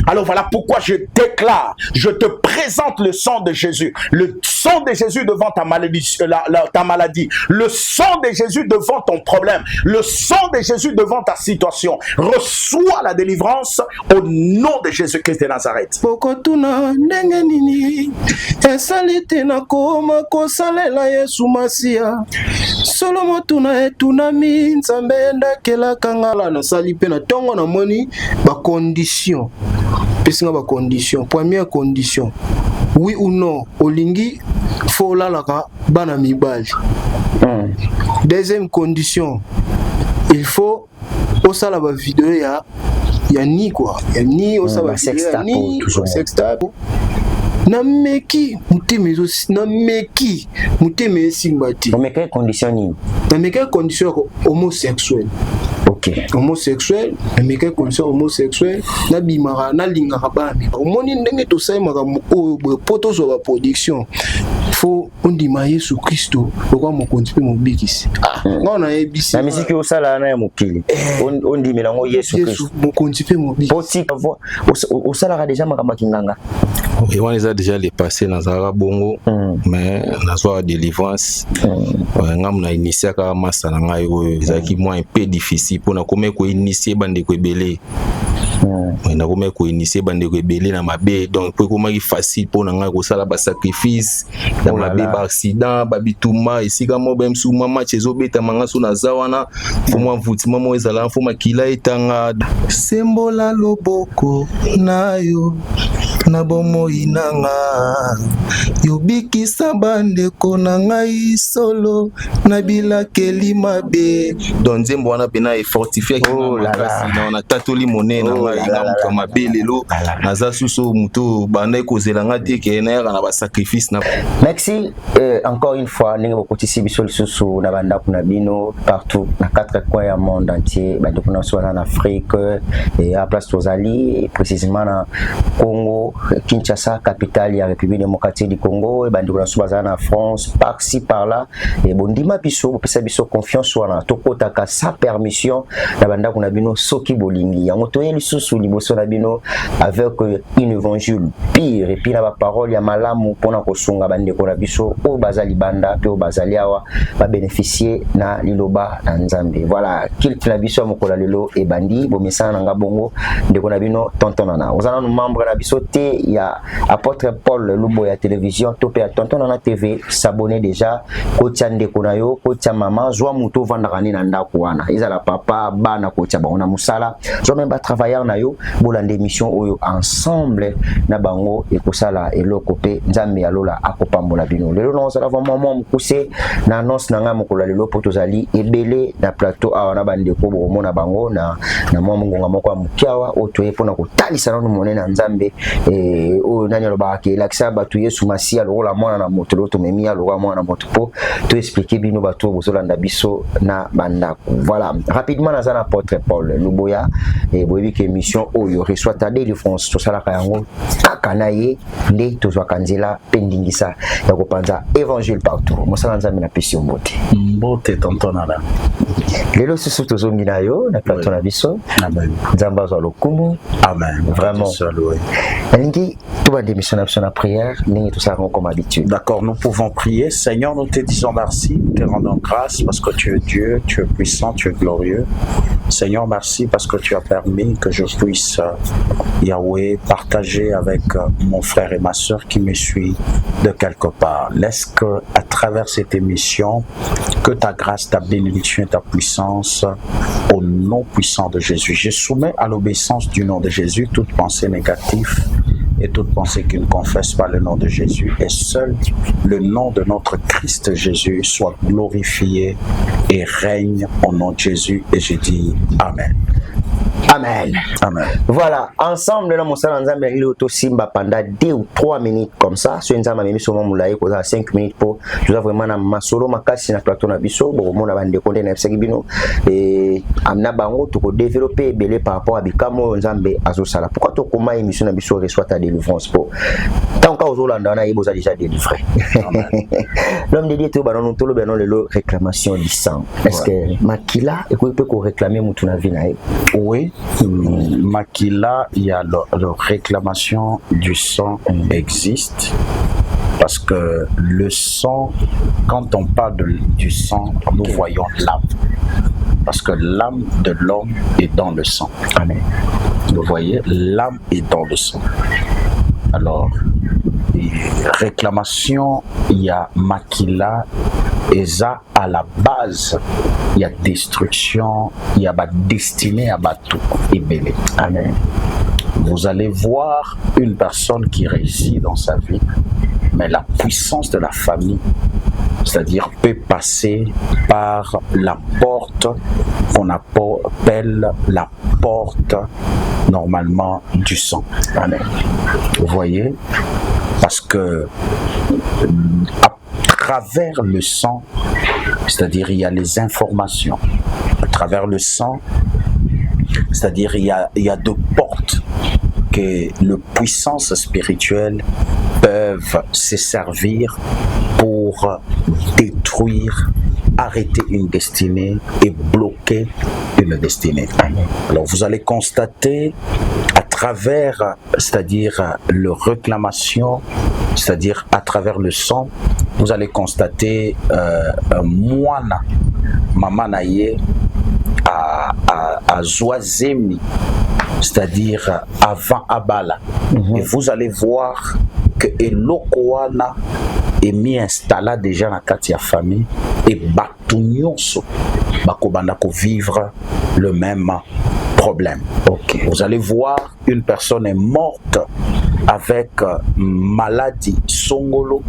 Alors voilà pourquoi je déclare, je te présente le sang de Jésus. Le sang de Jésus devant ta maladie, ta maladie. Le sang de Jésus devant ton problème. Le sang de Jésus devant ta situation. Reçois la délivrance au nom de Jésus-Christ de Nazareth. Pokotuna ndenge nini esalite na koma kosalela Yesu Masia. Solomo tuna etunami nzambe ndakela kangala na sali pe na tongo na moni ba condition. Pesinga ba condition. Première condition. Oui ou non, olingi faut lalaka bana mibali. Deuxième condition, il faut osala ba vidéo ya ni quoi. Ya ni osala ba vidéo ya ni sextape. Na meki muteme aussi na meki muteme simbati. Mais quelle condition ni? Na quelle condition homosexuel. OK. Homosexuel, mais quelle condition homosexuel na bimara na lingaka ba mi. Omoni ndenge to sai makambo o poto zo ba production. Faut on dit ma Yesu Christo pourquoi mon konti pe mon bikisi. Ngona ebisi. Na musique o sala na ya mokili. On dit melango Yesu Christo. Mon konti pe mon bikisi. Poti o sala déjà makambo kinganga. Et on les a déjà dépassé dans Zara Bongo, mais on a soit délivrance. On a initié à Massa qui moi un peu difficile pour nous comment initier bande ko belé. On a comment initier bande ko belé na mabe donc pour comment facile pour nous ko sala ba sacrifice dans la be ba accident ba bituma ici comme même sous mama chezo beta manga so na zawana pour moi vutima mo ezala fo makila etanga sembola loboko nayo na bomo inanga yobikisa bandeko na ngai solo na bilakeli mabe donc nzembo wana pena e fortifier na tatoli monene na ngai na mabe lelo naza suso muto banda kozela ngati ke na na ba sacrifice na. Merci encore une fois ninga bokotisi biso susu na banda kuna bino partout na quatre coins ya monde entier banda kuna so en Afrique et à place Tozali précisément na Congo Kinshasa, capitale de la République démocratique du Congo, et bandi kuna soba na France, par-ci par-là, et bondima biso, pesa biso confiance wana, toko taka sa permission, la banda kuna bino soki bolingi, yango toye lisusu liboso na bino avec une évangile pire, et puis na ba parole ya malamu pona kosunga bande kuna biso, o bazali banda, pe o bazali awa, ba bénéficier na liloba na nzambe. Voilà, kilt na biso mokola lelo e bandi, bo mesana nga bongo, de kuna bino tontonana. Ozana no membre na biso te ya apôtre Paul Lubo ya télévision topé tonton na TV s'abonner déjà kotia ndeko na yo kotia mama zwa muto vandaka ni na ndako wana ezala papa bana kotia baona musala zo même ba travailler na yo bolande émission oyo ensemble na bango ekosala eloko pe nzambe alola akopambola bino lelo na ozala vraiment mo mukuse na annonce na nga mokola lelo potozali ebele na plateau awa na bandeko bomona bango na mo ngonga moko mukiawa otoye pona kotalisa na monene na nzambe o nani aloba ke lakisa batu Yesu Masia lokola mwana na moto loto memia lokola mwana na moto po to expliquer bino batu bozolanda biso na bandako. Voilà, rapidement na zana apôtre Paul Luboya et boyebi ke émission oyo reçoit ta délivrance to sala ka yango kakanaye nde tozwa kanzela pendingisa ya kopanza évangile partout mosala nzambe na pesi mbote mbote tontonala lelo susu tozongi na yo na plateau na biso nzamba zo lokumu amen vraiment Alingi, tout va démissionner sur la prière, nous tout ça comme habitude. D'accord, nous pouvons prier. Seigneur, nous te disons merci, te rendons grâce parce que tu es Dieu, tu es puissant, tu es glorieux. Seigneur, merci parce que tu as permis que je puisse, Yahweh, partager avec mon frère et ma soeur qui me suit de quelque part. Laisse que, à travers cette émission, que ta grâce, ta bénédiction et ta puissance, au nom puissant de Jésus. Je soumets à l'obéissance du nom de Jésus toute pensée négative et toute pensée qui ne confesse pas le nom de Jésus. Et seul le nom de notre Christ Jésus soit glorifié et règne au nom de Jésus. Et je dis Amen. Amen. Amen. Voilà, ensemble, nous allons nous auto simba pendant 2 ou 3 minutes comme ça. Si nous avons mis sur mon moulay, 5 minutes pour nous avons vraiment ma solo ma casse na plateau na biso, bon mon avons décompté na bino et amna bango to développer belé par rapport à bikamo nzambe azosala. Pourquoi to koma émission na biso reçoit ta délivrance pour tant qu'aux Hollandais na yeboza déjà délivré. L'homme de Dieu to banon to lo banon le réclamation du sang. Est-ce que makila et peut ko réclamer mutu na vie na? Oui. voyez, Makila, il y a la réclamation du sang existe. Parce que le sang, quand on parle du sang, nous voyons l'âme. Parce que l'âme de l'homme est dans le sang. Amen. Vous voyez, l'âme est dans le sang. Alors, réclamation, il y a Makila, et ça, à la base, il y a destruction, il y a destinée à tout et belé. Amen. Vous allez voir une personne qui réussit dans sa vie, mais la puissance de la famille, c'est-à-dire peut passer par la porte qu'on appelle la porte normalement du sang. Amen. Vous voyez, parce que à travers le sang, c'est-à-dire il y a les informations. À travers le sang, c'est-à-dire il y a deux portes que les puissances spirituelles peuvent se servir pour détruire, arrêter une destinée et bloquer une destinée. Alors vous allez constater à travers, c'est-à-dire le réclamation, c'est-à-dire à travers le sang, vous allez constater moana, mamanaye à Zoazemi, c'est-à-dire avant Abala. Et vous allez voir que Elokoana est mis installé déjà dans la famille et Batunyonso bakobanda ko vivre le même problème. Okay. Vous allez voir une personne est morte avec maladie songolo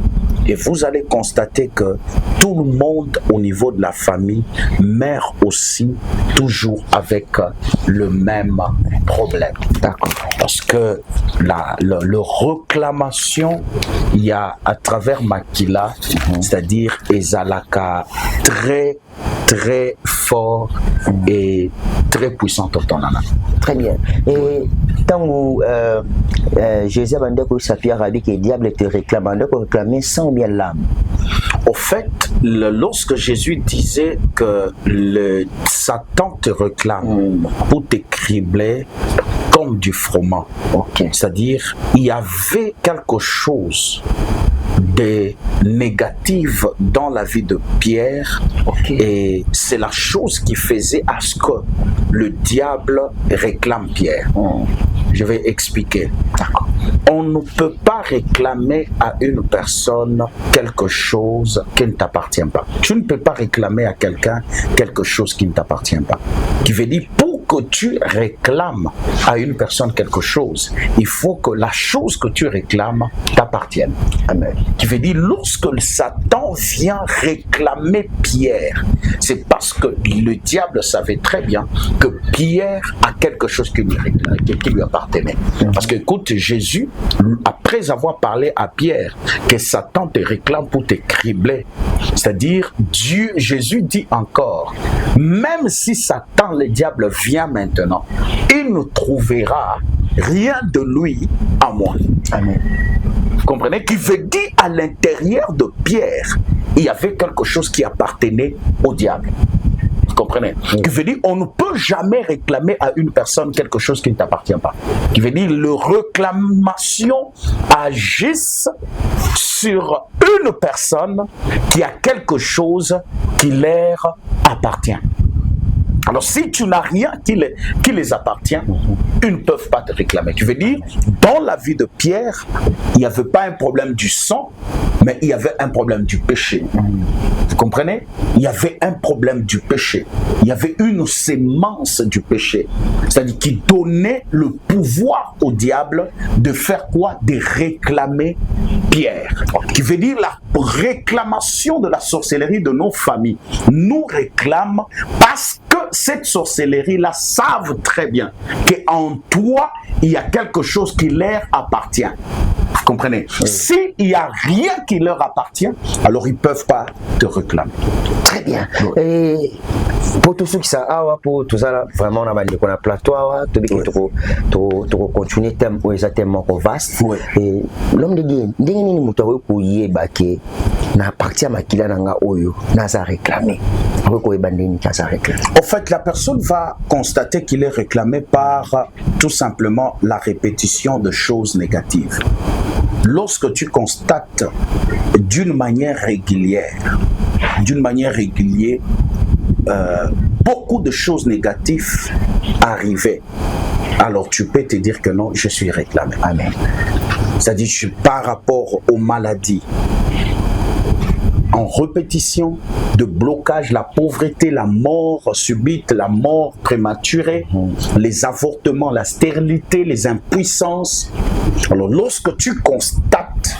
et vous allez constater que tout le monde au niveau de la famille meurt aussi toujours avec le même problème. D'accord. Parce que la réclamation, il y a à travers Makila, c'est-à-dire Ezalaka très très fort et très puissant au temps. Très bien. Et tant que Jésus a dit que Sapia Rabi que le diable te réclame, donc réclamer sans bien l'âme. Au fait, lorsque Jésus disait que le Satan te réclame pour te cribler comme du froment, c'est-à-dire il y avait quelque chose de négatif dans la vie de Pierre et c'est la chose qui faisait à ce que le diable réclame Pierre. Je vais expliquer. On ne peut pas réclamer à une personne quelque chose qui ne t'appartient pas. Tu ne peux pas réclamer à quelqu'un quelque chose qui ne t'appartient pas. Qui veut dire pour que tu réclames à une personne quelque chose, il faut que la chose que tu réclames t'appartienne. Amen. Qui veut dire lorsque Satan vient réclamer Pierre, c'est parce que le diable savait très bien que Pierre a quelque chose qui lui appartenait. Parce que écoute, Jésus, après avoir parlé à Pierre que Satan te réclame pour te cribler, c'est-à-dire Jésus dit encore, même si Satan, le diable, vient maintenant, il ne trouvera rien de lui à moi. Amen. Vous comprenez? Qui veut dire à l'intérieur de Pierre, il y avait quelque chose qui appartenait au diable. Vous comprenez? Qui veut dire on ne peut jamais réclamer à une personne quelque chose qui ne t'appartient pas. Qui veut dire le réclamation agisse sur une personne qui a quelque chose qui leur appartient. Alors si tu n'as rien qui les appartient, ils ne peuvent pas te réclamer. Tu veux dire, dans la vie de Pierre, il n'y avait pas un problème du sang, mais il y avait un problème du péché. Vous comprenez? Il y avait un problème du péché. Il y avait une sémence du péché. C'est-à-dire qui donnait le pouvoir au diable de faire quoi? De réclamer Pierre. Qui veut dire la réclamation de la sorcellerie de nos familles. Nous réclament parce que cette sorcellerie-là savent très bien qu'en toi, il y a quelque chose qui leur appartient. Vous comprenez? S'il n'y a rien qui leur appartient, alors ils ne peuvent pas te réclamer. Très bien. Et pour tous ceux qui savent, pour tout ça, vraiment, on a dit qu'on a plateau, tu continuer exactement vaste. Et l'homme de Dieu, il y a na partir makila nanga oyo naza réclamé. En fait, la personne va constater qu'il est réclamé par tout simplement la répétition de choses négatives. Lorsque tu constates d'une manière régulière, beaucoup de choses négatives arrivaient, alors tu peux te dire que non, je suis réclamé. Amen. C'est-à-dire par rapport aux maladies, en répétition de blocage, la pauvreté, la mort subite, la mort prématurée, les avortements, la stérilité, les impuissances. Alors lorsque tu constates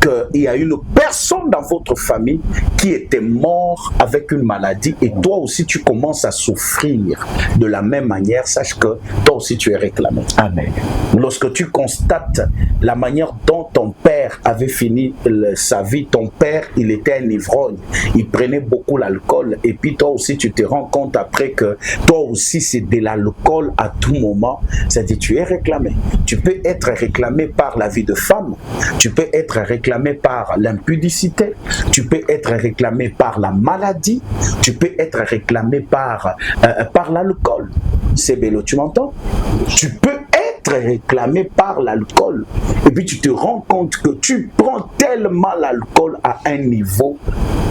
qu'il y a une personne dans votre famille qui était morte avec une maladie et toi aussi tu commences à souffrir de la même manière, sache que toi aussi tu es réclamé. Amen. Lorsque tu constates la manière dont ton père avait fini sa vie, ton père il était un ivrogne, il prenait beaucoup l'alcool et puis toi aussi tu te rends compte après que toi aussi c'est de l'alcool à tout moment, c'est-à-dire tu es réclamé. Tu peux être réclamé par la vie de femme, tu peux être réclamé par l'impudicité, tu peux être réclamé par la maladie, tu peux être réclamé par l'alcool. C'est bello, tu m'entends? Tu peux être réclamé par l'alcool et puis tu te rends compte que tu prends tellement l'alcool à un niveau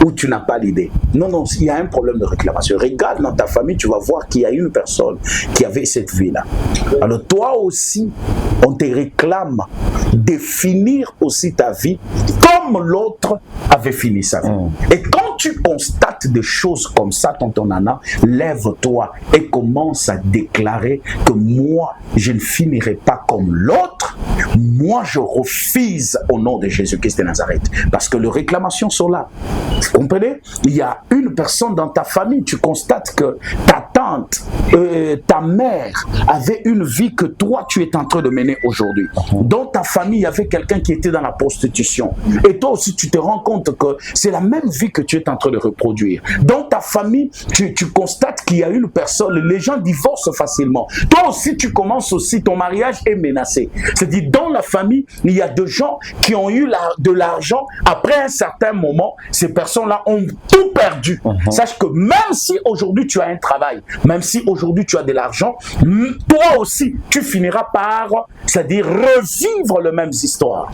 où tu n'as pas l'idée. Non, non, il y a un problème de réclamation. Regarde dans ta famille, tu vas voir qu'il y a une personne qui avait cette vie-là. Alors toi aussi, on te réclame de finir aussi ta vie comme l'autre avait fini sa vie. Et quand tu constates des choses comme ça, tonton Nana, lève-toi et commence à déclarer que moi, je ne finirai pas comme l'autre. Moi, je refuse au nom de Jésus-Christ de Nazareth. Parce que les réclamations sont là. Vous comprenez? Il y a une personne dans ta famille, tu constates que ta tante, ta mère avait une vie que toi, tu es en train de mener aujourd'hui. Dans ta famille, il y avait quelqu'un qui était dans la prostitution. Et toi aussi, tu te rends compte que c'est la même vie que tu es en train de reproduire. Dans ta famille, tu constates qu'il y a une personne, les gens divorcent facilement. Toi aussi, tu commences aussi, ton mariage est menacé. C'est-à-dire, dans la famille, il y a des gens qui ont eu de l'argent. Après un certain moment, ces personnes-là ont tout perdu. Sache que même si aujourd'hui tu as un travail, même si aujourd'hui tu as de l'argent, toi aussi, tu finiras par, c'est-à-dire revivre les mêmes histoires,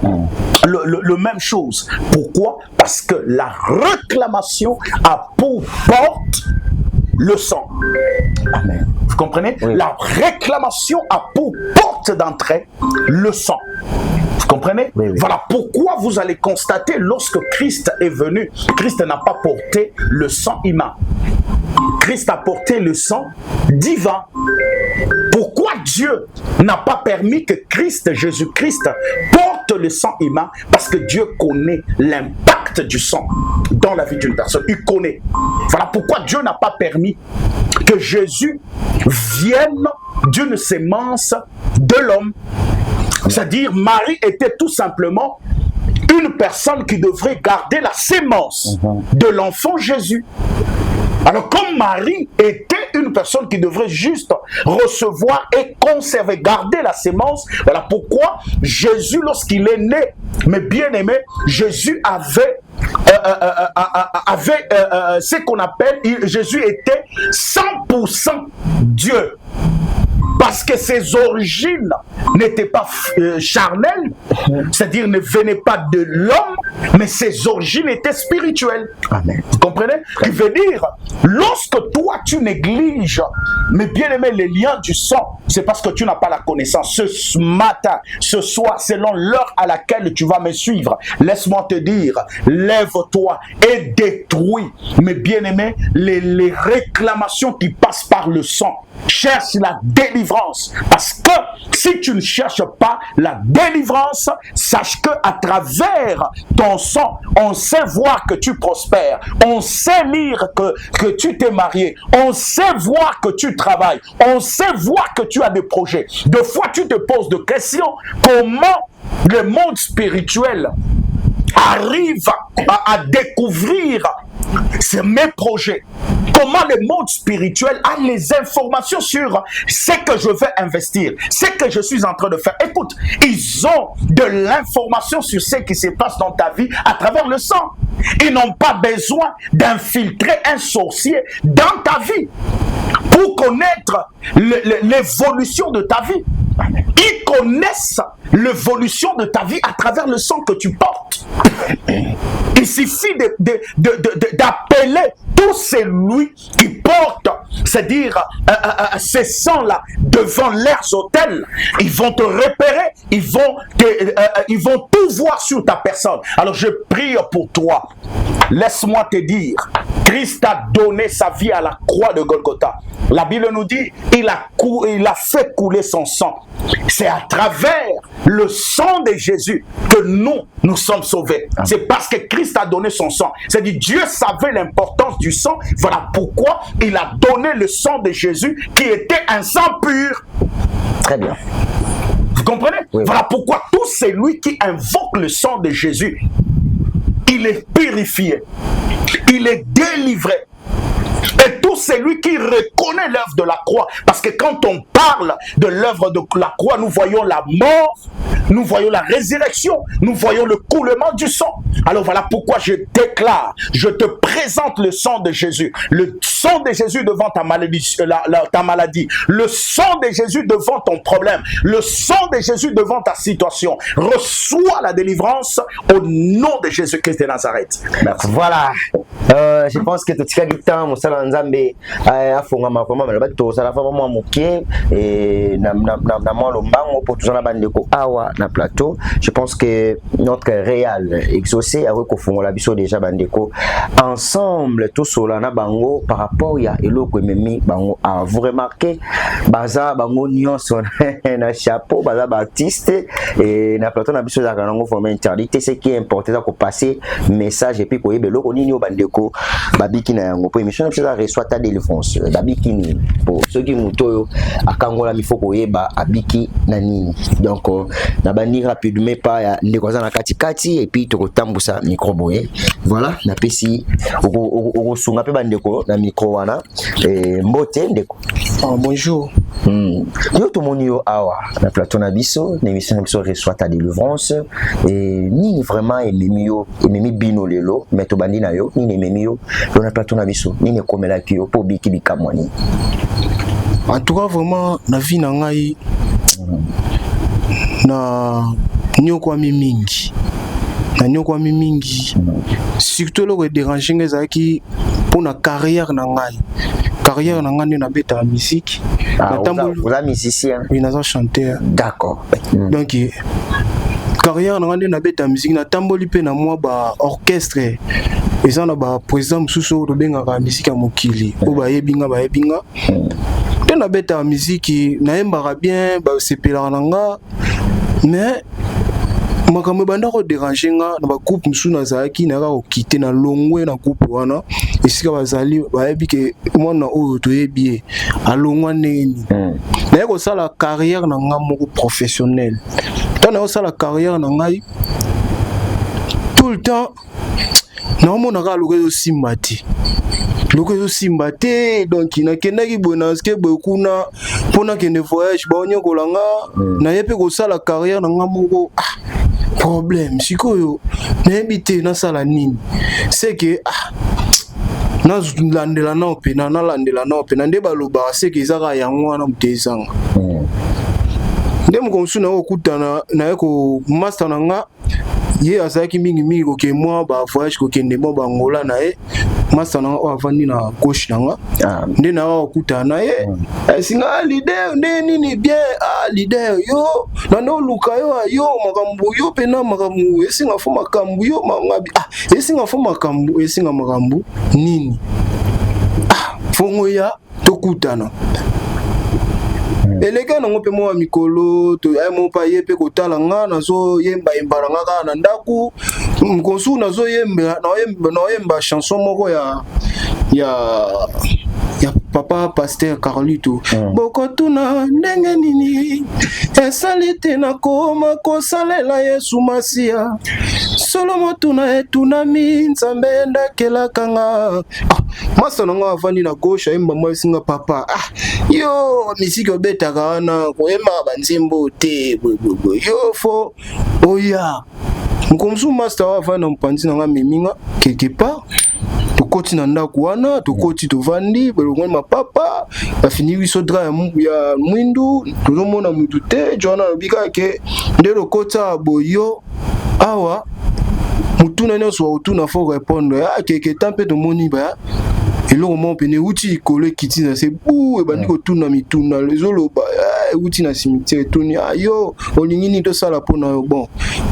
le même chose. Pourquoi? Parce que la réclamation a pour porte le sang. Amen. Vous comprenez? Oui. La réclamation a pour porte d'entrée le sang. Vous comprenez? Oui, oui. Voilà pourquoi vous allez constater lorsque Christ est venu, Christ n'a pas porté le sang humain. Christ a porté le sang divin. Pourquoi Dieu n'a pas permis que Christ, Jésus-Christ, porte le sang humain? Parce que Dieu connaît l'impact du sang dans la vie d'une personne. Il connaît. Voilà pourquoi Dieu n'a pas permis que Jésus vienne d'une sémence de l'homme. C'est-à-dire, Marie était tout simplement une personne qui devrait garder la sémence de l'enfant Jésus. Alors, comme Marie était une personne qui devrait juste recevoir et conserver, garder la sémence, voilà pourquoi Jésus, lorsqu'il est né, mes bien-aimés, Jésus avait ce qu'on appelle, Jésus était 100% Dieu. Parce que ses origines n'étaient pas charnelles, c'est-à-dire ne venaient pas de l'homme, mais ses origines étaient spirituelles. Amen. Vous comprenez? Qui veut dire, lorsque toi tu négliges, mais bien aimé, les liens du sang, c'est parce que tu n'as pas la connaissance. Ce matin, ce soir, selon l'heure à laquelle tu vas me suivre, laisse-moi te dire, lève-toi et détruis, mais bien aimé, les réclamations qui passent par le sang. Cherche la délivrance, parce que si tu ne cherches pas la délivrance, sache que à travers ton sang, on sait voir que tu prospères, on sait lire que tu t'es marié, on sait voir que tu travailles, on sait voir que tu as des projets. Des fois, tu te poses des questions, comment le monde spirituel arrive à découvrir mes projets. comment le monde spirituel a les informations sur ce que je vais investir, ce que je suis en train de faire. Écoute, ils ont de l'information sur ce qui se passe dans ta vie à travers le sang. Ils n'ont pas besoin d'infiltrer un sorcier dans ta vie pour connaître l'évolution de ta vie. Ils connaissent l'évolution de ta vie à travers le sang que tu portes. Il suffit d'appeler tout celui qui porte, c'est-à-dire ces sangs-là devant leurs autels. Ils vont te repérer, ils vont tout voir sur ta personne. Alors je prie pour toi. Laisse-moi te dire, Christ a donné sa vie à la croix de Golgotha. La Bible nous dit, il a fait couler son sang. C'est à travers le sang de Jésus que nous sommes sauvés. C'est parce que Christ a donné son sang. C'est-à-dire Dieu savait l'importance du sang. Voilà pourquoi il a donné le sang de Jésus qui était un sang pur. Très bien. Vous comprenez? Oui. Voilà pourquoi tout celui qui invoque le sang de Jésus, il est purifié, il est délivré. Et tout celui qui reconnaît l'œuvre de la croix, parce que quand on parle de l'œuvre de la croix, nous voyons la mort, nous voyons la résurrection, nous voyons le coulement du sang. Alors voilà pourquoi je déclare, je te présente le sang de Jésus, le sang de Jésus devant ta maladie, ta maladie, le sang de Jésus devant ton problème, le sang de Jésus devant ta situation. Reçois la délivrance au nom de Jésus-Christ de Nazareth. Merci. Voilà. Je pense que tu as dit tant, mon salam nzambe, a fongama vraiment, mais bato ça la fa vraiment moké et na moi lombango pour tous na bandeko awa na plateau. Je pense que notre réal exaucé a reconfongola biso déjà bandeko ensemble tous cela na bango par rapport ya eloko memi bango a vous remarquez baza bango nyonso na chapeau baza baptiste et na plateau na biso za kanango vraiment interdité. Ce qui est important c'est de passer message et puis ko yebelo ko nini o bandeko babiki na yango pour émission na reçoit ta délivrance babiki ni pour ceux qui muto akangola mifoko yeba abiki na nini. Donc na bandi rapidement pas ya ndeko za na katikati et puis to kotambusa micro boye. Voilà na pesi o sunga pe bandeko na micro wana mbote ndeko. Bonjour. Yo to moni yo awa na plateau na biso na émission na biso reçoit ta délivrance et ni vraiment ememi bino lelo mais to bandi na yo ni ememi yo na plateau na biso ni ne komela ki yo po biki bikamwani. En tout cas vraiment na vie na ngai na nyokwami mingi na nyokwami mingi surtout le déranger ngezaki pour na carrière na ngai na beta musique vous êtes musicien? Oui, na chanteur. D'accord. Donc carrière na ngai na beta musique na tamboli pe na moi ba orchestre et ça na ba président mususu to benga ka musique ya mokili o ba yebinga te na beta musique na yembaka bien ba sepela na nga mais makambo banda ko déranger nga na ba groupe mususu na zaki na ka quitter na longwe na groupe wana esika bazali ba yebi ke mwana oyo to yebi alongwa neni na ko sala carrière na nga moko professionnel tant na ko sala carrière na ngai tout le temps na mona ka lokezo simbate donc na kendaki bona ske bekuna pona kende voyage ba onyo kolanga na yepe ko sala carrière na nga moko problème sikoyo na ebité na sala nini c'est que na landela na opena nde baloba c'est que ezaka yango wana mutezanga nde mokonsu na okutana na yeko master na nga ye azaki mingi koke moi ba voyage kokende mo bangola na ye master na avandi na gauche na nga nde na okutana na ye singa leader nde nini bien leader yo na ndo luka yo makambu yo pena makambu esinga fo makambu yo mangabi esinga fo makambu esinga makambu nini fongo ya tokutana eleka nango pe mo mikolo to ay mo pa ye pe kotala nga nazo yemba nga ka na ndaku mkonsu nazo yemba chanson moko ya papa pasteur Carlito bokotuna ndenge nini esali te nakoma kosalela Yesu Masia solo motuna etunami nzambe ndakelaka nga masa nanga avandi na gauche ayemba mwasinga papa yo misiki obetaka wana koyemba banzembo te yo fo oya Mkomsu master avandi na mpanzi nanga meminga quelque part tokoti na ndako wana tokoti tovandi belongoni mapapa bafini biso dra ya mwindu tozomona mutu te jona lobika ke nde lokota boyo awa mutuna nyonso wa utuna fo répondre keke tampe tomoni ba eloko mo pene uti ikolo kiti na se bu ebandi kotuna mituna lezoloba uti na cimetière toni yo olingi ni to sala pona yo bon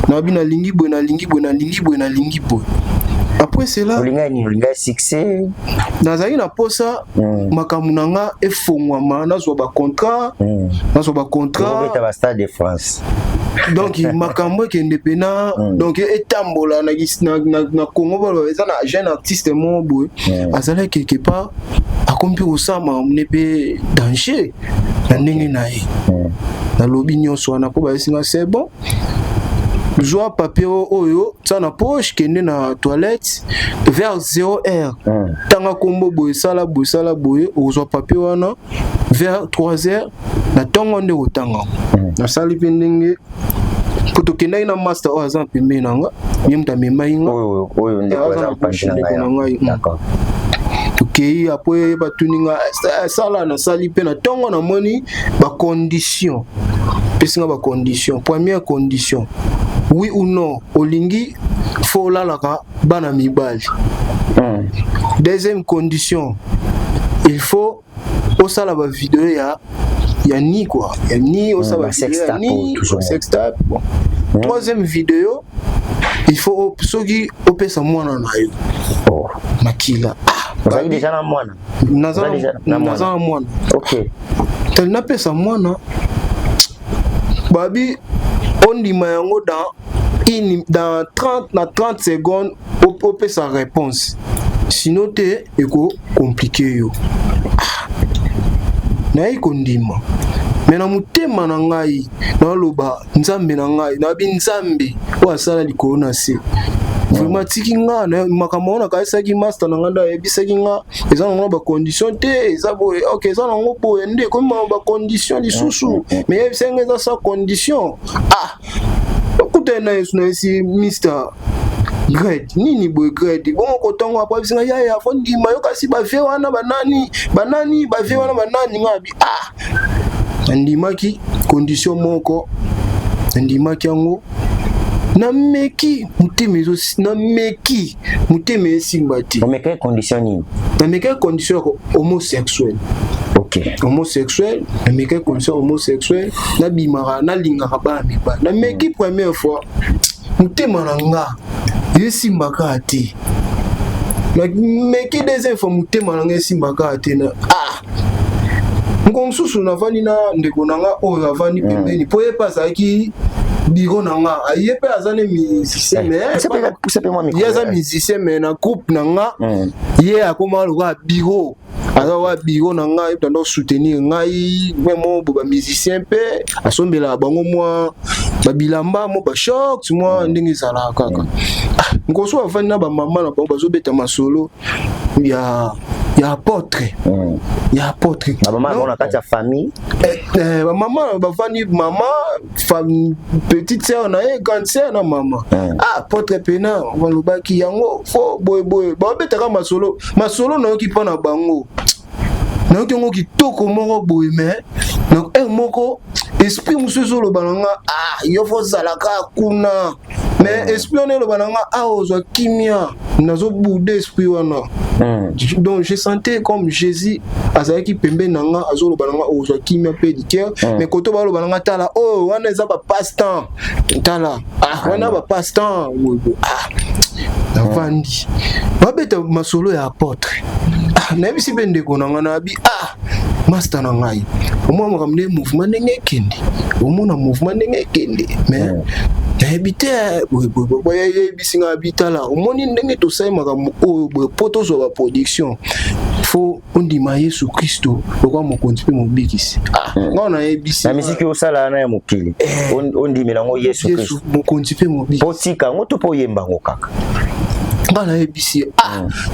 na bina lingi bo na lingi bo na lingi bo na lingi bo. Après cela, olinga succès nazali na posa makambo nanga efongwama nazwa ba contrat beta ba Stade de France donc makambo ekende pena donc etambola na Congo balo eza na jeune artiste mo boy azala quelque part akompi osama mnepe danger na ndenge na ye na lobi nyonso wana po ba esinga c'est bon joie papier oyo ça na poche kende na toilette vers 0h tanga kombo boye sala boye ozwa papier wana vers 3h na tongo nde otanga na sali pendenge poto kenda ina master o azan pembe nanga nyemta memainga oyo nde ko azan pembe d'accord tukei après batuninga sala na sali pe na tongo na moni ba condition pesinga ba condition première condition oui ou non olingi faut lalaka bana mibali deuxième condition il faut osala ba vidéo ya ni quoi ya ni osala ba ni sextape bon troisième vidéo il faut soki opesa mwana na yo makila Nazali déjà na mwana nazala mwana OK tel na pesa mwana babi ondima yango dans 30 secondes au peut sa réponse sinon te eko compliqué yo na iko ndima mais na mutema na ngai na loba nzambe na ngai na bi nzambe o asala likolo na se vraiment tiki nga na makambo na kaisa ki master na nganda ebisaki nga eza na ba condition te eza boye OK eza na ngo boye nde comme ba condition lisusu mais senga eza sa condition okutena yesu na esi Mr grade nini boy grade bon kotongo apa bisinga ya fondi mayo kasi ba vie wana banani ba vie wana banani ngabi andimaki condition moko andimaki yango na meki muteme zo na meki muteme esimbati omeka condition nini na meka condition homosexuel OK homosexuel na meka condition homosexuel na bimara na lingaka ba miba na meki première fois mutema na nga esimbaka ate na meki deuxième fois mutema na nga esimbaka ate na nkomsusu na vani na ndeko na nga oyo avani pembeni po ye pasaki biro na nga aye pe azane musicien mais ye aza musicien mais na groupe na nga ye akoma loka biro aza biro na nga tando soutenir ngai vraiment ba musicien pe asombela bango mwa babilamba mo ba shock mwa ndenge zala kaka ngoso avani na ba mama na bango bazobeta masolo ya apôtre ya apôtre maman on a kati famille maman bavani maman femme petite sœur na e grande sœur na maman apôtre pena balobaki yango fo boy ba betaka masolo na yoki pona bango na yoki ngo kitoko moko boy mais donc moko esprit mususu lo bananga yo fo zalaka kuna mais esprit on lo bananga ozwa kimia nazo boude esprit wana donc je sentais comme Jésus azaki pembe nanga azolo bananga ozwa kimia pe diker mais koto ba lo bananga tala wana eza ba passe-temps tala wana ba passe-temps navandi babeta masolo ya apôtre nayebisi mpe ndeko na nga na bi master na ngai omona makambo nde mouvement ndenge ekende omona mouvement ndenge ekende mais nayebi te yebisi nga bitala omoni ndenge tosali makambo oyo boye po tozwa baproduction faut ondima Yesu Kristo lokwa mokonzi pe mobikisi ngona ebisi na misiki osala na ya mokili ondimela ngo Yesu Kristo mokonzi pe mobikisi potika ngoto po yemba ngo kaka ngana ebisi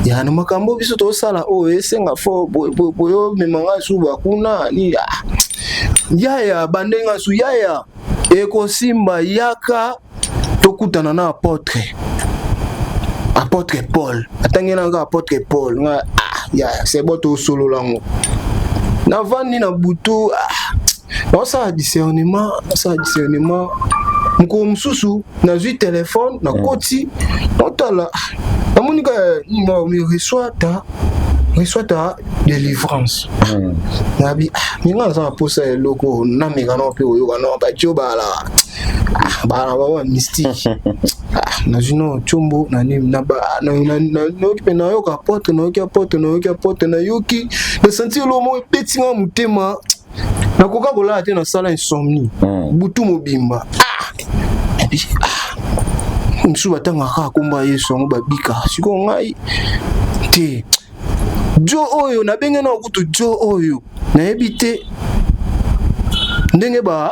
ya na makambo biso to sala o esenga fo boyo memanga suba kuna ni yaya bandenga su yaya ekosimba yaka tokutana na apôtre Paul atangena nga apôtre Paul nga ya c'est bon to solo lango na vandi na butu ça discernement mko msusu na zui téléphone na koti otala na monika mi reçoit ta délivrance nabi minga za posa eloko na mekano pe oyoka no ba jobala ba mystique na jino chombo na ni na ba na okipe na yoka porte na yoki na sentir lo mo petinga mutema na koka kola te na sala insomnie butu mobimba msu batanga ka komba Yesu ngo babika siko ngai te jo oyo na benga na kutu jo oyo na ebite ndenge ba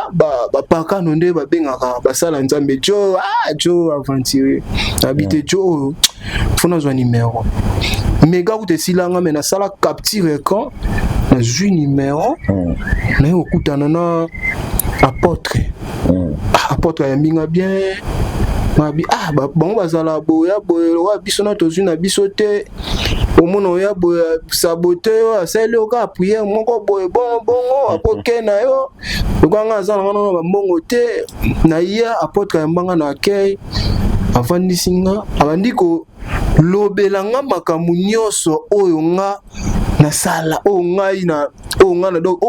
paka no nde ba benga ka basala nzambe jo aventurier habite jo oyo fona zwa numéro mega ku te silanga me na sala capture quand na ju numéro na yo kutana na apôtre ya mbinga bien mabi bango bazala boya wa biso na tozu na biso te omono ya boya sabote yo asele oka prière moko boye bongo apoke na yo okanga azala ngana ba mbongo te na ya apôtre ya mbanga na akei avandi singa abandiko lobelanga makambo nyonso oyo nga na sala o ngai na o nga na donc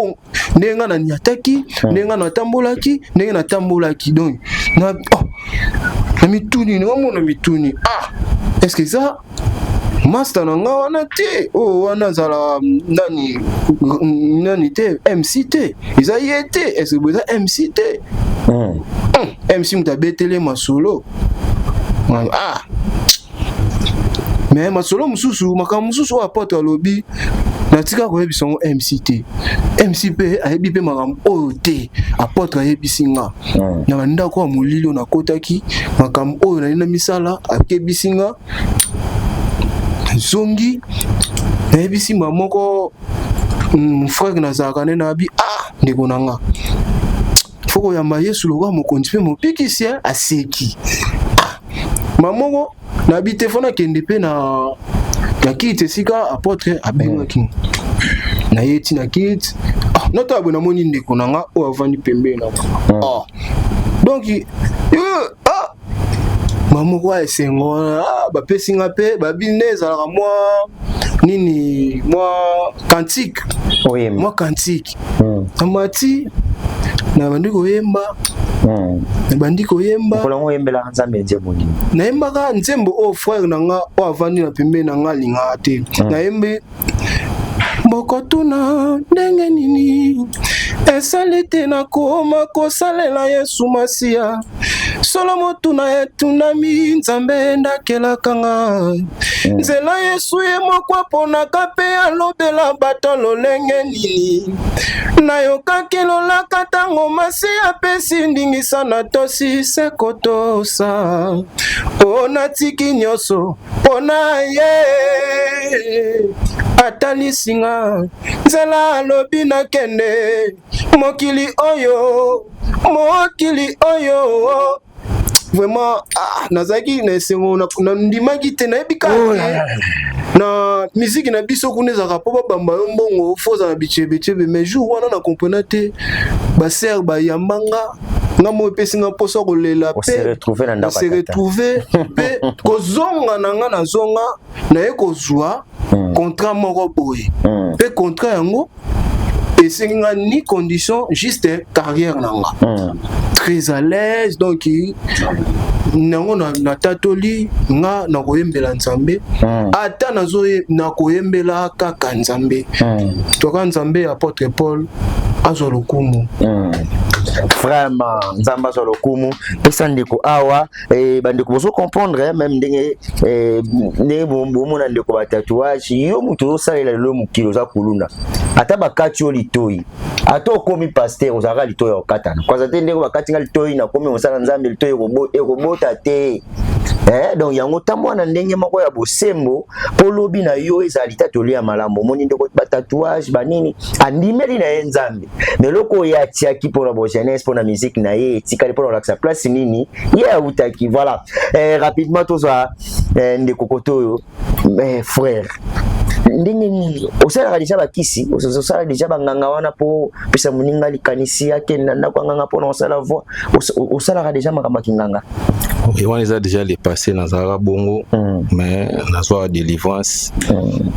nenga na niataki nenga na tambolaki nenga na tambolaki donc na mituni no mona mituni est-ce que ça master na nga wana te wana zala nani te MC te isa yete est-ce que vous MC te MC mutabetele masolo mais masolo mususu makambo mususu apôtre alobi natika koyebisa ngo MCT MCP ayebi pe makambo oyo te apôtre ayebisi nga na bandako ya molilo nakotaki makambo oyo nali na misala akebisi nga zongi nayebisi moko frère nazalaka nde nabi ndeko na nga foko yamba Yesu lokwa mokonzi pe mopikisi aseki mamoko nabi te fona kende pe na kiti esika apôtre abengaki na yeti na kiti nota abona moni ndeko na nga oyo avandi pembeni na donc mamoko esengo bapesi nga pe babine ezalaka cantique cantique amati na bandi koyemba kolongo yembela nzambe nzembo nini na yembaka nzembo o frère na nga o avandi na pembeni na nga linga te na yembe bokotuna ndenge nini esali te nakoma kosalela Yesu Masiya solo motuna etunami nzambe ndakelaka nga nzela Yesu ye moko aponaka mpe alobela bato lolenge nini nayokaki lolaka ntango Masiya apesi ndingisa na tosi sekotosa natiki nyonso mpona ye atalisinga nzela alobi nakende mokili oyo vraiment nazaki na esengo na ndimaki te nayebika na musique na biso kuna ezaka po babamba yo mbongo foza na bichebechebe mais jour wana na comprena te baser bayambanga nga mo epesinga mposo kolela se retrouver pe kozonga na nga nazonga naye kozwa contrat moko boye pe contrat yango esengi nga ni condition juste carrière nanga très à l'aise donc nango na tatoli nga na koyembela nzambe ata na koyembela kaka nzambe toka nzambe apôtre Paul azwa lokumu Vraiment, nzamba sur le kumu. Pesa ndeko awa, bandeko bozo comprendre même ndenge ne bombo na ndeko ba tatouage, yo muto salela lo mukilo za kuluna. Ata bakati olitoi. Ata okomi pasteur ozaka litoi okatana. Kwa zate ndeko bakati nga litoi na komi osala nzambe litoi ekobota te. Donc yango tamwana ndenge moko ya bosembo polobi na yo ezali tatolia malambo moni ndeko ba tatouage banini andimeli na nzambe meloko ya tiaki pour la jeunesse pour la musique na ye tikali pour la place nini ya utaki voilà rapidement tout ça ndeko koto frère ndenge nini osala déjà bakisi osala déjà banganga wana po pesa muninga likanisi yake nanda kwa nganga po na osala voix osala déjà makamba kinganga et on les a déjà les passé dans un bongo mais na soir délivrance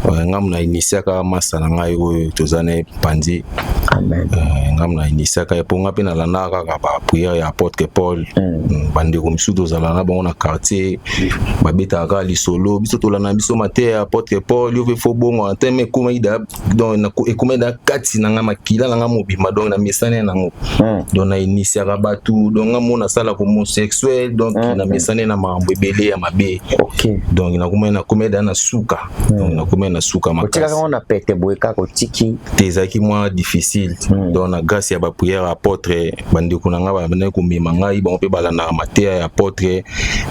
ngam na initier ka masa na ngai oyo tozane pandi amen ngam na initier ka ponga pe na lana ka ba prière ya apôtre Paul bande comme sous tozala na bon na quartier ba beta ka li solo biso tolana biso maté apôtre Paul yo ve fo bongo anteme kuma ida donc na ekuma da kati na ngama kila na ngamo bima donc na mesane na ngo donc na initier ka batu donc ngamo na sala homosexuel donc na mesane na mambo ebele ya mabe OK donc na kuma da na suka donc na kuma na suka makasi otika on a pete boeka ko tiki tezaki moins difficile donc na grâce ya ba prière apôtre bande ko na ngaba bana ko mema ngai ba pe bala na matea ya apôtre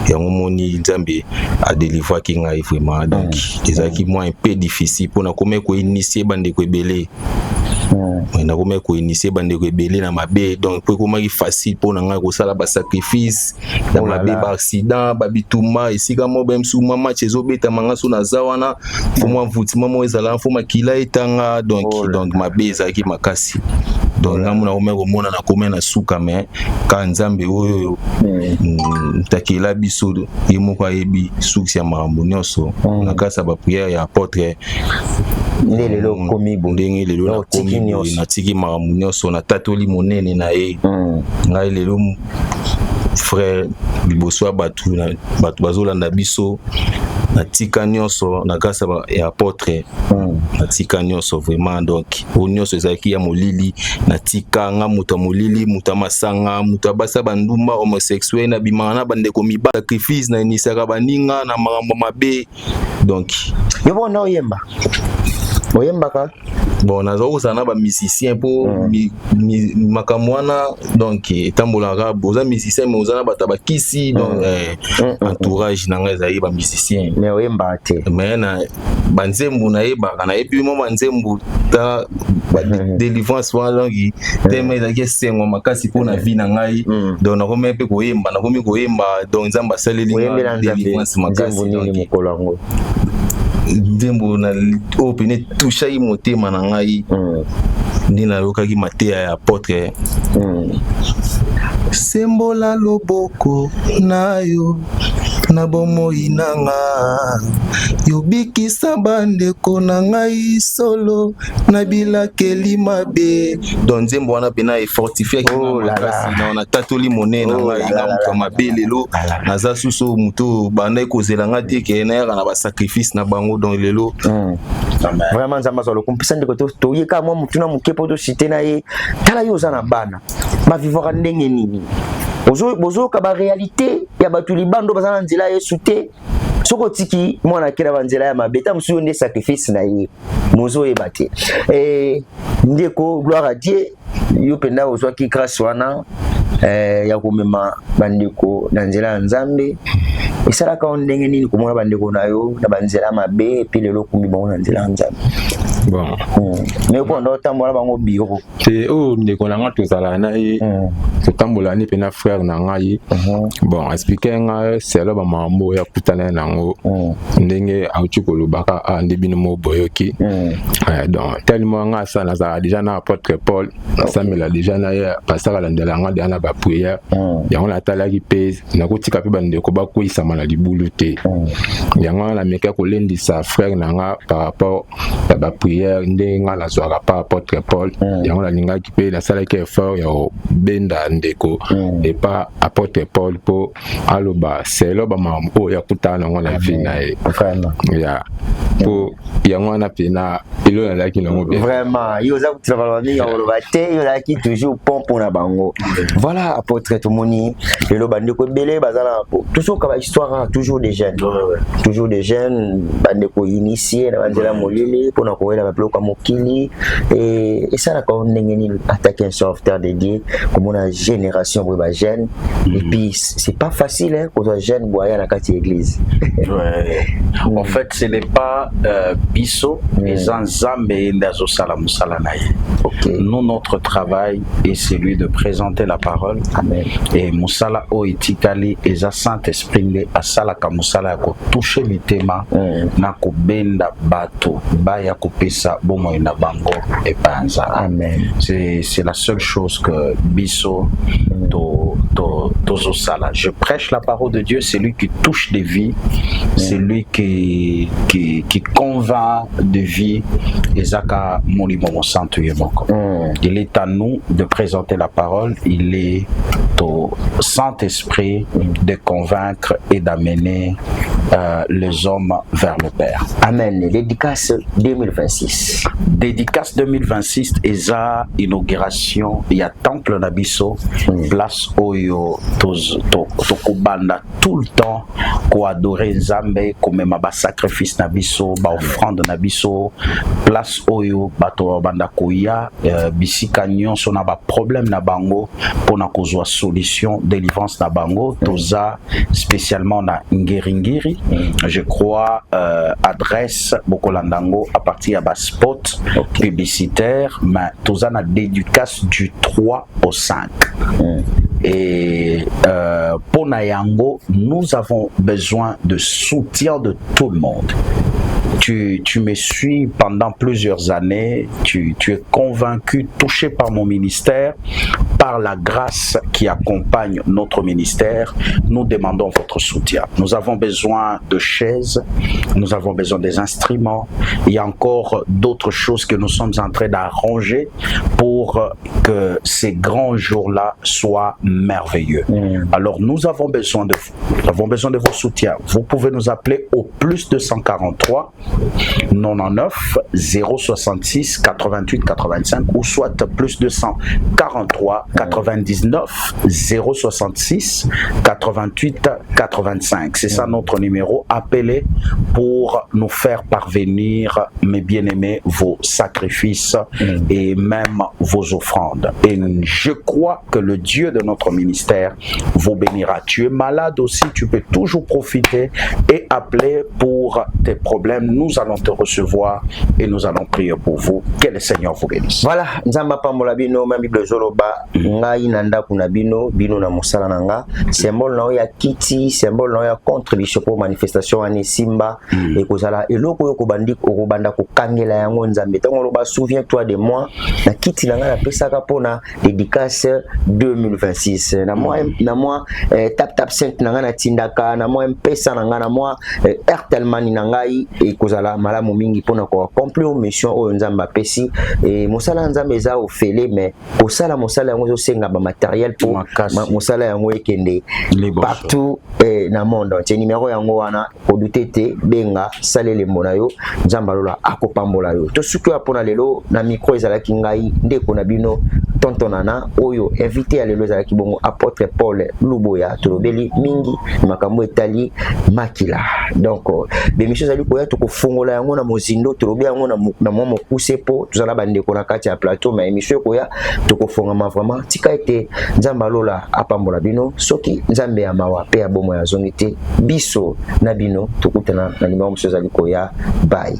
ya ngomoni nzambe a délivrer ki ngai vraiment donc tezaki moins un peu difficile pour na kuma ko initier bande ko ebele na kuma ko initier bande ko ebele na mabe donc pour ko maki facile pour na ngai ko sala ba sacrifice na mabe ba accident ba bituma esika mo bem su mama chezo beta manga so na zawana fo mo vutima mo ezala fo makila etanga donc mabe ezaki makasi donc ngamuna omeko mona na komena na suka mais ka nzambe oyo takela biso yemoko ayebi suksi ya makambo nyonso na kasa ba prière ya apôtre lelo komi ndenge lelo na komi na tiki makambo nyonso na tatoli monene na ye ngai lelo frère liboso batu bazolanda biso na tika nyonso na grâce ya apôtre na tika nyonso vraiment donc o nyonso ezaki ya molili na tika nga muta molili muta masanga muta basa bandumba homosexuel na bimana bande komi ba sacrifice na inisaka baninga na makambo mabe donc yo bona oyemba ka bon nazo kozana ba musicien po makamwana donc tambolaka boza musicien mais ozana bata bakisi donc entourage nanga ezali ba musicien mais oyemba te mais na banzembu na yebaka na yebi mo banzembu ta ba délivrance wana donc teme ezaki sengo makasi po na vie na ngai donc na komi pe koyemba na komi koyemba donc nzamba saleli délivrance makasi donc mokolango ndembo na opene toucha yi motema na ngai ndina lokaki matea ya apôtre sembola loboko nayo na bomoi nanga yobikisa bandeko na ngai solo na bilakeli mabe donc nzembo wana pena efortifie makasi na tatoli monene na ngai na mutu mabe lelo naza suso mutu banda kozela nga te ke na yaka na ba sacrifice na bango donc lelo vraiment nzamba solo kumpisa ndeko to yeka mwa mutu na mukepo to cité na ye tala yo za na bana ba vivre ndenge nini bozo ka ba réalité ya batu libando bazana nzela yesu te soko tiki mwana kila banzela ya mabeta musuyo nde sacrifice na ye mozo ebate ndeko gloire à Dieu yo penda ozwa ki grâce wana ya komema bandeko na nzela ya nzambe esalaka ondenge nini komona bandeko na yo na banzela mabe epi lelo kumi bango na nzela ya nzambe bon mais ko ndo tambola bango biro te o ndeko na nga tozala na ye totambola ni pena frère na ngai bon expliquer nga selo ba mambo ya kutana nango ndenge auti kolobaka ande bino mo boyoki donc tellement nga ça na déjà na apôtre Paul ça me l'a déjà na ya pasteur alandela nga de na ba prière yango na talaki pèse na kotika pe bandeko ba koisa na libulu te yango na meka kolendisa frère na nga par rapport à ba prière ndenge nga la soira par apôtre Paul yango na linga ki pe na salaki effort ya benda ndeko et pas apôtre Paul po aloba selo ba mambo ya kutana ngo na vie na ye vraiment ya po yango wana pena ilo na ki nango bien vraiment yo za kutila balami ngolo bate yo la ki toujours pompo na bango voilà apôtre Tomoni lelo bande ko belé bazala toujours ka histoire toujours des jeunes bande ko initier na bandela molili pona ko wela ba bloka mokili et ça la ko ndengeni attaquer un sauveteur dédié comme on a génération pour ba jeune et puis c'est pas facile hein pour toi jeune boya na kati église en fait ce n'est pas biso les ensemble et ndazo sala musala naye nous notre travail est celui de présenter la parole. Amen. Et musala o itikali eza Saint-Esprit a sala ka musala ko toucher mitema na ko benda bato ba ya ko pesa bomo na bango et panza. Amen. C'est la seule chose que biso sala. Je prêche la parole de Dieu, c'est lui qui touche des vies, c'est lui qui convainc de vie. Ezaka molimo mo santo yemoko. Il est à nous de présenter la parole, il est au Saint-Esprit de convaincre et d'amener les hommes vers le Père. Amen. Dédicace 2026. Dédicace 2026 eza inauguration ya temple na biso place oyo tokobanda tout le temps ko adorer Nzambe komema ba sacrifice na biso ba offrande na biso place oyo bato banda koya bisika nyonso na ba problème na bango pona kozwa solution délivrance na bango toza spécialement na Ngiringiri je crois adresse Bokolandango à partir à spot publicitaire mais toza na dédicace du 3 au 5 et pona yango nous avons besoin de soutien de tout le monde. Tu me suis pendant plusieurs années, tu es convaincu, touché par mon ministère, par la grâce qui accompagne notre ministère. Nous demandons votre soutien. Nous avons besoin de chaises, nous avons besoin des instruments. Il y a encore d'autres choses que nous sommes en train d'arranger pour que ces grands jours-là soient merveilleux. Alors nous avons besoin de vous. Nous avons besoin de vos soutiens. Vous pouvez nous appeler au plus 243 99 066 88 85 ou soit plus 243 99 066 88 85. C'est ça notre numéro. Appelez pour nous faire parvenir, mes bien-aimés, vos sacrifices et même vos offrandes. Et je crois que le Dieu de notre ministère vous bénira. Tu es malade aussi, tu peux toujours profiter et appeler pour tes problèmes. Nous allons te recevoir et nous allons prier pour vous. Que le Seigneur vous bénisse. Voilà, Nzamba pambola bino même Bible zoloba ngai nanda kuna bino na musala nanga symbole na ya kiti symbole na ya contribution pour manifestation ani simba et kozala eloko yo kobandi okobanda kokangela yango Nzambe tango loba souviens-toi de moi na kiti nanga na pesaka pona dédicace 2026 na moi tap 5 nanga na tindaka na moi mpesa nanga na moi Airtelman nangai e kozala malamu mingi pona ko accomplir mission oyo Nzambe apesi et mosala Nzambe eza ofele mais kosala mosala yango zo senga ba matériel pour mosala yango ekende partout na monde entier numéro yango wana kodutete benga salele mona yo Nzambe lola akopambola yo to suki apona lelo na micro ezalaki ngai ndeko na bino tontonana oyo invité à lelo ezalaki bongo apôtre Paul Luboya tolobeli mingi makambo etali makila donc bemission zali koya to kofungola yango na mozindo tolobi yango na mwa mokuse po tozala bandeko na kati ya plateau mais émission koya to kofungama vraiment tika ete Nzambe lola apambola bino soki Nzambe ya mawa pe ya bomo ya zongite biso na bino tokutana na numéro mso zali koya bye.